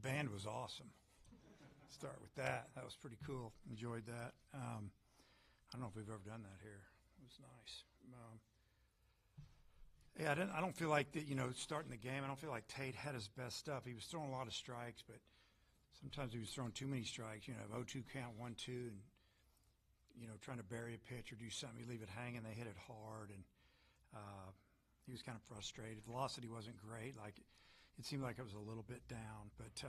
band was awesome. Start with that. That was pretty cool. Enjoyed that. I don't know if we've ever done that here. It was nice. Yeah, I don't feel like that. Starting the game, I don't feel like Tate had his best stuff. He was throwing a lot of strikes, but sometimes he was throwing too many strikes. 0-2 count, 1-2, and trying to bury a pitch or do something. You leave it hanging. They hit it hard, and he was kind of frustrated. Velocity wasn't great. Like it seemed like it was a little bit down, but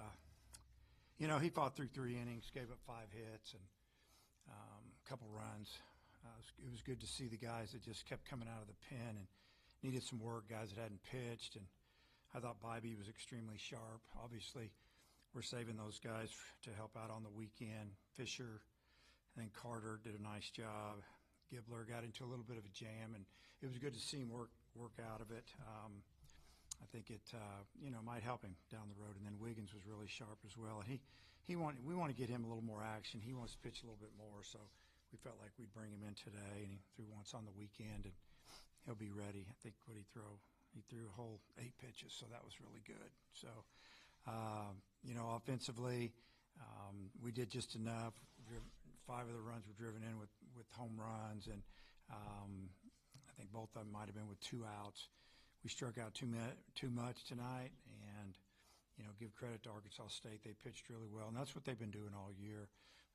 he fought through 3 innings, gave up 5 hits and a couple runs. It was good to see the guys that just kept coming out of the pen and needed some work, guys that hadn't pitched. And I thought Bybee was extremely sharp. Obviously, we're saving those guys to help out on the weekend. Fisher and then Carter did a nice job. Gibbler got into a little bit of a jam, and it was good to see him work out of it. I think it might help him down the road. And then Wiggins was really sharp as well. And we want to get him a little more action. He wants to pitch a little bit more, so we felt like we'd bring him in today. And he threw once on the weekend, and he'll be ready. I think what he threw a whole 8 pitches, so that was really good. So, offensively, we did just enough. 5 of the runs were driven in with home runs, and I think both of them might have been with 2 outs. We struck out too much tonight, and give credit to Arkansas State. They pitched really well, and that's what they've been doing all year.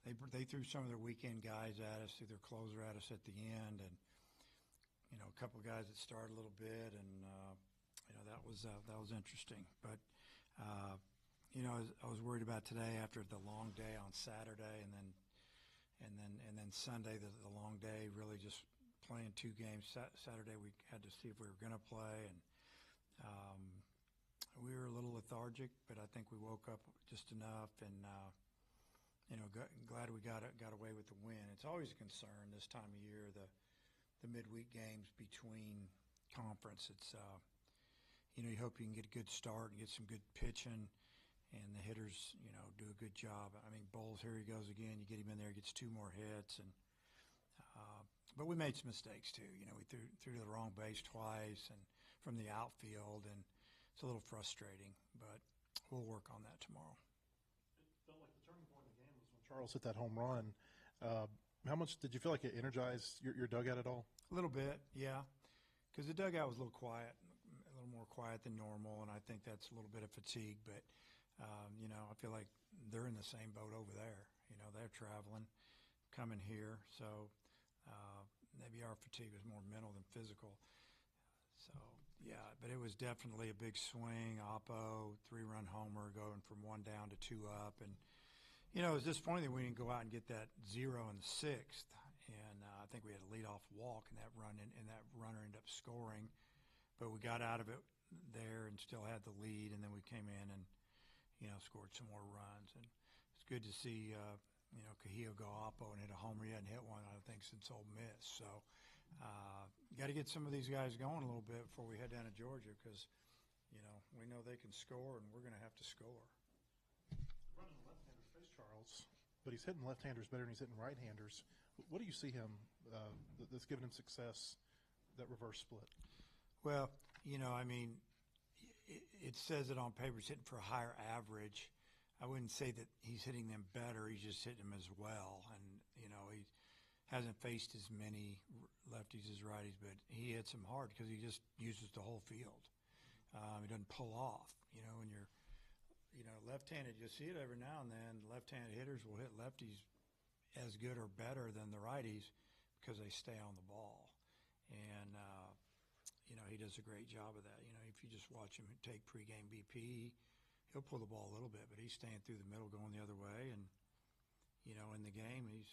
They threw some of their weekend guys at us, threw their closer at us at the end, and a couple of guys that started a little bit, and that was interesting. But I was worried about today after the long day on Saturday, and then Sunday the long day. Really just playing 2 games. Saturday we had to see if we were going to play, and we were a little lethargic, but I think we woke up just enough, and glad we got away with the win. It's always a concern this time of year, the midweek games between conference. It's you hope you can get a good start and get some good pitching, and the hitters do a good job. I mean, Bowles, here he goes again. You get him in there, he gets 2 more hits, and but we made some mistakes too. We threw to the wrong base twice and from the outfield, and it's a little frustrating, but we'll work on that tomorrow. It felt like the turning point in the game was when Charles hit that home run. How much did you feel like it energized your dugout at all? A little bit, yeah, because the dugout was a little quiet, a little more quiet than normal, and I think that's a little bit of fatigue. But, I feel like they're in the same boat over there. They're traveling, coming here, so maybe our fatigue was more mental than physical. So, yeah, but it was definitely a big swing. Oppo, 3-run homer, going from 1 down to 2 up, and it was disappointing that we didn't go out and get that 0 in the 6th, and I think we had a leadoff walk in that run, and that runner ended up scoring. But we got out of it there and still had the lead, and then we came in and, scored some more runs. And it's good to see, Cahillo go Oppo and hit a homer. He hadn't hit one, I think, since Ole Miss. So got to get some of these guys going a little bit before we head down to Georgia because, we know they can score, and we're going to have to score. Running the left-handers face Charles, but he's hitting left-handers better than he's hitting right-handers. What do you see him that's given him success, that reverse split? Well, it says it on paper. He's hitting for a higher average. I wouldn't say that he's hitting them better. He's just hitting them as well. And, he hasn't faced as many lefties as righties, but he hits them hard because he just uses the whole field. He doesn't pull off. When you're left-handed, you'll see it every now and then. Left-handed hitters will hit lefties as good or better than the righties because they stay on the ball. And, he does a great job of that. If you just watch him take pregame BP, he'll pull the ball a little bit, but he's staying through the middle going the other way. And, in the game, he's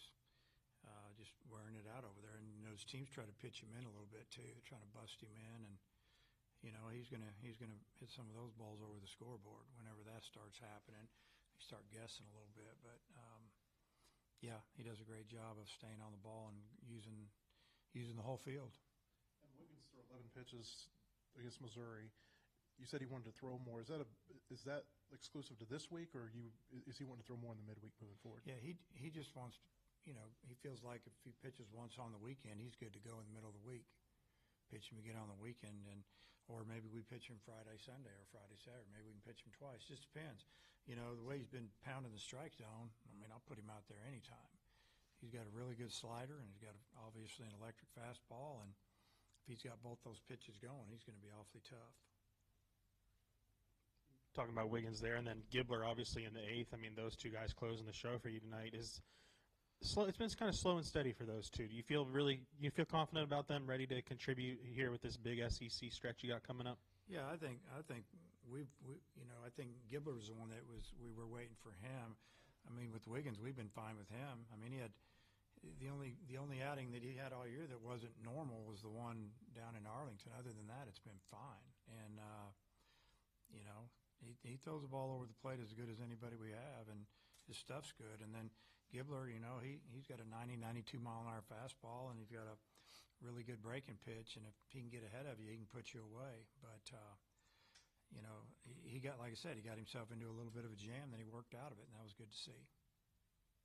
just wearing it out over there. And, his teams try to pitch him in a little bit too. They're trying to bust him in. And, he's gonna hit some of those balls over the scoreboard whenever that starts happening. You start guessing a little bit, but yeah, he does a great job of staying on the ball and using the whole field. And Wiggins threw 11 pitches against Missouri. You said he wanted to throw more. Is that exclusive to this week, or is he wanting to throw more in the midweek moving forward? Yeah, he just wants to. He feels like if he pitches once on the weekend, he's good to go in the middle of the week. Pitch him again on the weekend, and or maybe we pitch him Friday, Sunday, or Friday, Saturday. Maybe we can pitch him twice. Just depends. You know, the way he's been pounding the strike zone, I mean, I'll put him out there anytime. He's got a really good slider, and he's got obviously an electric fastball, and if he's got both those pitches going, he's going to be awfully tough. Talking about Wiggins there, and then Gibbler obviously in the eighth. I mean, those two guys closing the show for you tonight is slow. It's been kind of slow and steady for those two. Do you feel confident about them, ready to contribute here with this big SEC stretch you got coming up? Yeah, I think I think I think Gibbler was the one that we were waiting for him. I mean, with Wiggins, we've been fine with him. I mean, he had the only outing that he had all year that wasn't normal was the one down in Arlington. Other than that, it's been fine. And you know, he throws the ball over the plate as good as anybody we have, and his stuff's good. And then Gibbler, you know, he's got a 90, 92 mile an hour fastball, and he's got a really good breaking pitch. And if he can get ahead of you, he can put you away. But you know, he got, like I said, he got himself into a little bit of a jam, then he worked out of it, and that was good to see.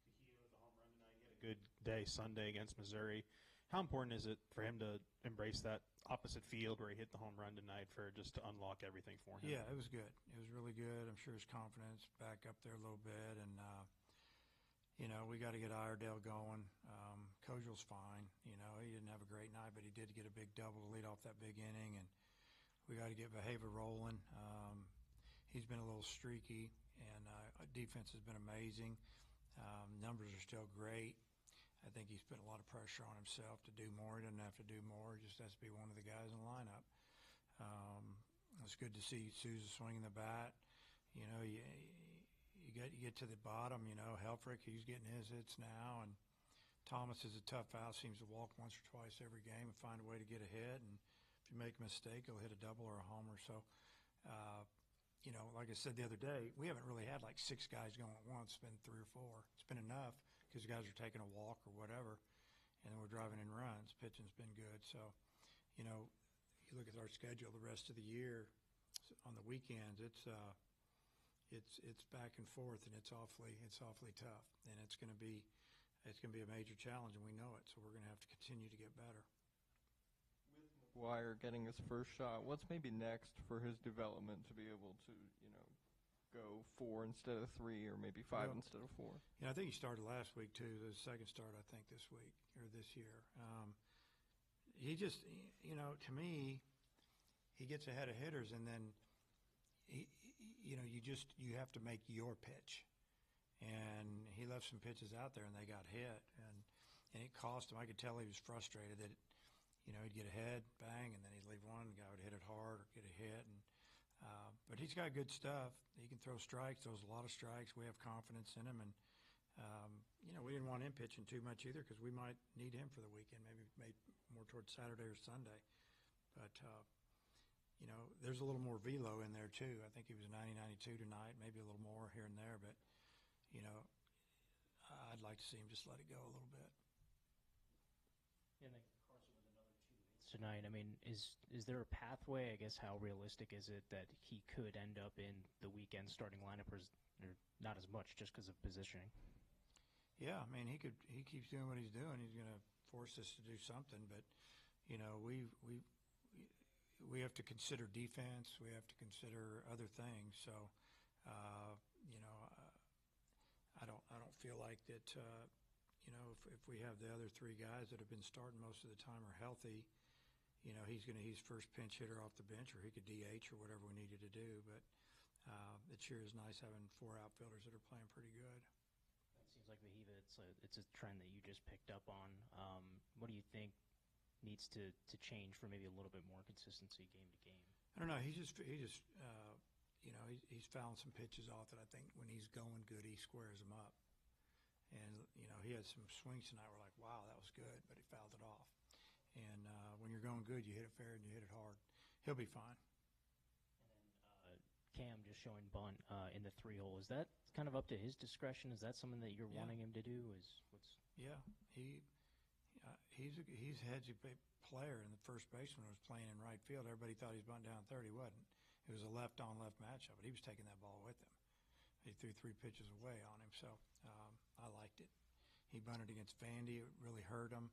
Kahita with the home run tonight. He had a good day Sunday against Missouri. How important is it for him to embrace that opposite field where he hit the home run tonight just to unlock everything for him? Yeah, it was good. It was really good. I'm sure his confidence back up there a little bit, and you know, we got to get Iredale going. Kojal's fine. You know, he didn't have a great night, but he did get a big double to lead off that big inning, and we got to get Behavior rolling. He's been a little streaky, and defense has been amazing. Numbers are still great. I think he's put a lot of pressure on himself to do more. He doesn't have to do more. He just has to be one of the guys in the lineup. It's good to see Souza swinging the bat. You know, you get to the bottom. You know, Helfrich, he's getting his hits now, and Thomas is a tough out. Seems to walk once or twice every game and find a way to get ahead. And if you make a mistake, he'll hit a double or a homer. So, you know, like I said the other day, we haven't really had like 6 guys going at once. It's been 3 or 4. It's been enough because guys are taking a walk or whatever, and then we're driving in runs. Pitching's been good. So, you know, you look at our schedule the rest of the year on the weekends, it's back and forth, and it's awfully tough, and it's going to be a major challenge, and we know it. So we're going to have to continue to get better. McGuire getting his first shot, what's maybe next for his development to be able to, you know, go 4 instead of 3 or maybe 5 instead of 4? Yeah, I think he started last week too. The second start, I think, this week or this year. He just, you know, to me, he gets ahead of hitters, and then you know, you have to make your pitch. And he left some pitches out there, and they got hit, and it cost him. I could tell he was frustrated that, you know, he'd get ahead, bang, and then he'd leave one, and the guy would hit it hard or get a hit. And but he's got good stuff. He can throw strikes, throws a lot of strikes. We have confidence in him, and you know, we didn't want him pitching too much either because we might need him for the weekend, maybe more towards Saturday or Sunday. But you know, there's a little more velo in there too. I think he was 90-92 tonight, maybe a little more here and there, but you know, I'd like to see him just let it go a little bit. And then Carson with another 2 hits tonight. I mean, is there a pathway? I guess how realistic is it that he could end up in the weekend starting lineup, or not as much just because of positioning? Yeah, I mean, he keeps doing what he's doing. He's going to force us to do something, but you know, we have to consider defense. We have to consider other things. So, you know, I don't feel like that. You know, if we have the other 3 guys that have been starting most of the time are healthy, you know, he's first pinch hitter off the bench, or he could DH or whatever we needed to do. But it sure is nice having 4 outfielders that are playing pretty good. It seems like Vahiva, it's a trend that you just picked up on. What do you think needs to change for maybe a little bit more consistency game to game? I don't know. He just you know, he's fouling some pitches off that I think when he's going good, he squares them up. And you know, he had some swings tonight. We're like, wow, that was good, but he fouled it off. And when you're going good, you hit it fair and you hit it hard. He'll be fine. And then Cam just showing bunt in the 3-hole. Is that kind of up to his discretion? Is that something that you're wanting him to do? Yeah, he's a headsy player, and the first baseman was playing in right field. Everybody thought he was bunting down third. He wasn't. It was a left-on left matchup, but he was taking that ball with him. He threw 3 pitches away on him, so I liked it. He bunted against Vandy. It really hurt him.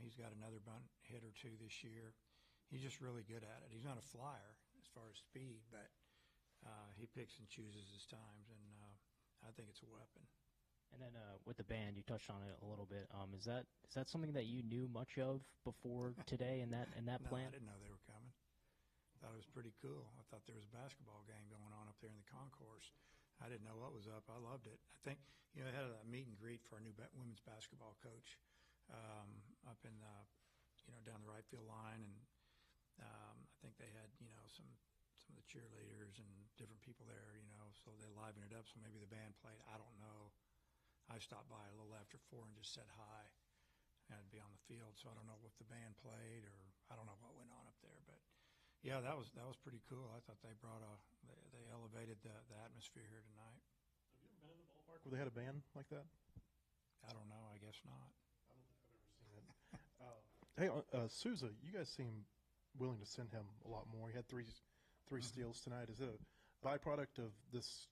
He's got another bunt hit or 2 this year. he's just really good at it. He's not a flyer as far as speed, but he picks and chooses his times, and I think it's a weapon. And then with the band, you touched on it a little bit. Is that something that you knew much of before today in that No, plan? I didn't know they were coming. Thought it was pretty cool. I thought there was a basketball game going on up there in the concourse. I didn't know what was up. I loved it. I think, they had a meet and greet for our new women's basketball coach up in, down the right field line. And I think they had, some of the cheerleaders and different people there, so they livened it up. So maybe the band played. I don't know. I stopped by a little after 4 and just said hi. I'd be on the field, so I don't know if the band played or I don't know what went on up there. But yeah, that was pretty cool. I thought they they elevated the atmosphere here tonight. Have you ever been in the ballpark where they had a band like that? I don't know. I guess not. I don't think I've ever seen it. Hey, Souza, you guys seem willing to send him a lot more. He had three steals tonight. Is it a byproduct of this,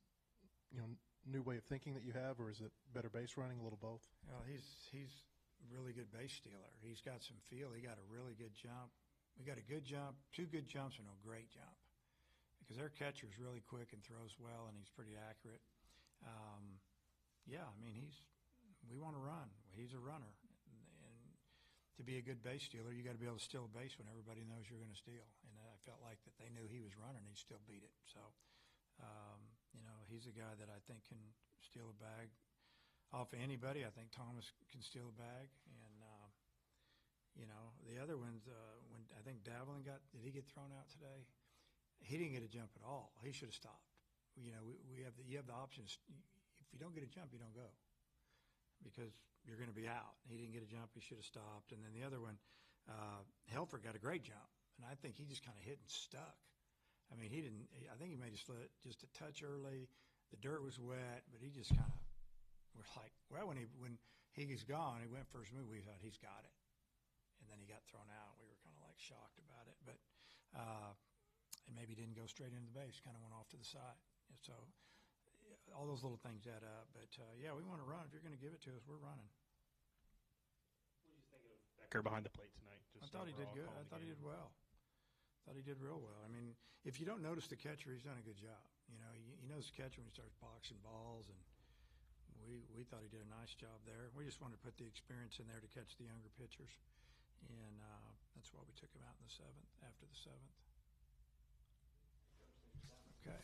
new way of thinking that you have, or is it better base running, a little both? He's a really good base stealer. He's got some feel. He got a really good jump. We got a good jump, 2 good jumps, and a great jump. Because their catcher's really quick and throws well, and he's pretty accurate. We want to run. He's a runner. And to be a good base stealer, you got to be able to steal a base when everybody knows you're going to steal. And I felt like that they knew he was running, he'd still beat it. So, he's a guy that I think can steal a bag off of anybody. I think Thomas can steal a bag. And, the other ones, when I think Davelin did he get thrown out today? He didn't get a jump at all. He should have stopped. You have the options. If you don't get a jump, you don't go because you're going to be out. He didn't get a jump. He should have stopped. And then the other one, Helfer got a great jump, and I think he just kind of hit and stuck. I mean, he didn't. I think he made a slit just a touch early. The dirt was wet, but he just kind of was like, well, when he was gone, he went first move. We thought he's got it, and then he got thrown out. We were kind of like shocked about it, but and maybe didn't go straight into the base. Kind of went off to the side. And so all those little things add up. But we want to run. If you're going to give it to us, we're running. What do you think of Becker behind the plate tonight? I thought he did good. I thought he did well. Thought he did real well. I mean, if you don't notice the catcher, he's done a good job. He knows the catcher when he starts boxing balls, and we thought he did a nice job there. We just wanted to put the experience in there to catch the younger pitchers, and that's why we took him out in the 7th, after the 7th. Okay.